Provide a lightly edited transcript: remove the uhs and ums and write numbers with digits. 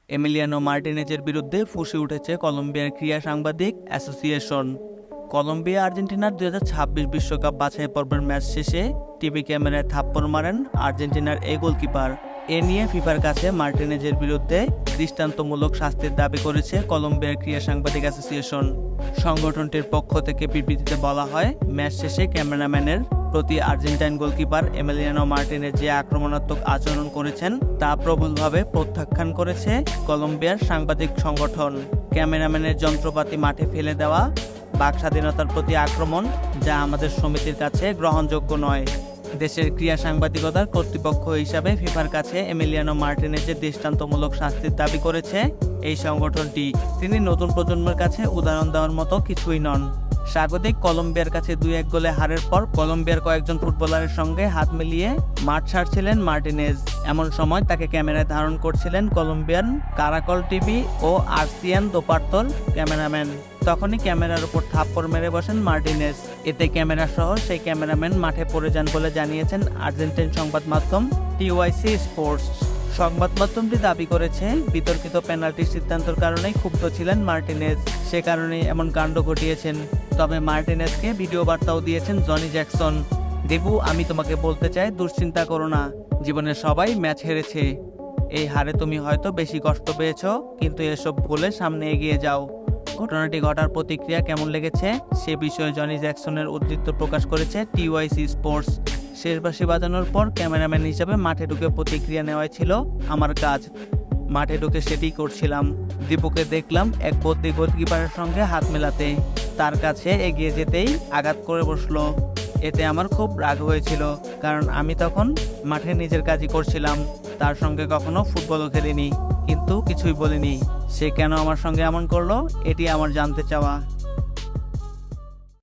Emiliano মার্টিনেজের বিরুদ্ধে ফুঁসে উঠেছে কলম্বিয়ার ক্রীড়া সাংবাদিক অ্যাসোসিয়েশন। কলম্বিয়া আর্জেন্টিনার 2026 বিশ্বকাপ বাছাই পর্বের ম্যাচ শেষে টিভি ক্যামেরায় থাপ্পড় মারেন আর্জেন্টিনার এই গোলকিপার। এ নিয়ে ফিফার কাছে মার্টিনেজের বিরুদ্ধে দৃষ্টান্তমূলক শাস্তির দাবি করেছে কলম্বিয়ার ক্রীড়া সাংবাদিক অ্যাসোসিয়েশন। সংগঠনটির পক্ষ থেকে বিবৃতিতে বলা হয়, ম্যাচ শেষে ক্যামেরাম্যানের প্রতি আর্জেন্টাইন গোলকিপার এমিলিয়ানো মার্টিনেজ যে আক্রমণাত্মক আচরণ করেছেন তা প্রবলভাবে প্রত্যাখ্যান করেছে কলম্বিয়ার সাংবাদিক সংগঠন। ক্যামেরাম্যানের যন্ত্রপাতি মাঠে ফেলে দেওয়া, বাক স্বাধীনতার প্রতি আক্রমণ, যা আমাদের সমিতির কাছে গ্রহণযোগ্য নয়। দেশের ক্রীড়া সাংবাদিকতার কর্তৃপক্ষ হিসাবে ফিফার কাছে এমিলিয়ানো মার্টিনেজের দৃষ্টান্তমূলক শাস্তির দাবি করেছে এই সংগঠনটি। তিনি নতুন প্রজন্মের কাছে উদাহরণ দেওয়ার মতো কিছুই নন। স্বাগতিক কলম্বিয়ার কাছে 2-1 গোলে হারের পর কলম্বিয়ার কয়েকজন ফুটবলারের সঙ্গে হাত মিলিয়ে মাঠ ছাড়ছিলেন মার্টিনেজ। এমন সময় তাকে ক্যামেরায় ধারণ করছিলেন কলম্বিয়ান কারাকল টিভি ও আরসিএন দোপার্তোর ক্যামেরাম্যান। তখনই ক্যামেরার উপর থাপ্পড় মেরে বসেন মার্টিনেজ। এতে ক্যামেরা সহ সেই ক্যামেরাম্যান মাঠে পড়ে যান বলে জানিয়েছেন আর্জেন্টাইন সংবাদ মাধ্যম টিওয়াইসি স্পোর্টস। সংবাদ মাধ্যমটি দাবি করেছে, বিতর্কিত পেনাল্টির সিদ্ধান্তের কারণেই ক্ষুব্ধ ছিলেন মার্টিনেজ, সে কারণেই এমন কাণ্ড ঘটিয়েছেন। তবে মার্টিনেজকে ভিডিও বার্তাও দিয়েছেন জনি জ্যাকসন। দেবু, আমি তোমাকে বলতে চাই, দুশ্চিন্তা করো না, জীবনে সবাই ম্যাচ হেরেছে। এই হারে তুমি হয়তো বেশি কষ্ট পেয়েছো, কিন্তু এসব ভুলে সামনে এগিয়ে যাও। ঘটনাটি ঘটার প্রতিক্রিয়া কেমন লেগেছে সে বিষয়ে জনি জ্যাকসনের উদ্ধৃত প্রকাশ করেছে টিওয়াইসি স্পোর্টস। শেষ বাঁশি বাজানোর পর ক্যামেরাম্যান হিসাবে মাঠে ঢুকে প্রতিক্রিয়া নেওয়াই ছিল আমার কাজ। মাঠে ঢুকে সেটিই করছিলাম। দীপুকে দেখলাম এক বদলি গোলকিপারের সঙ্গে হাত মেলাতে, তার কাছে এগিয়ে যেতেই আঘাত করে বসলো। এতে আমার খুব রাগ হয়েছিল, কারণ আমি তখন মাঠে নিজের কাজই করছিলাম। তার সঙ্গে কখনো ফুটবলও খেলিনি, কিন্তু কিছুই বলিনি। সে কেন আমার সঙ্গে এমন করলো, এটি আমার জানতে চাওয়া।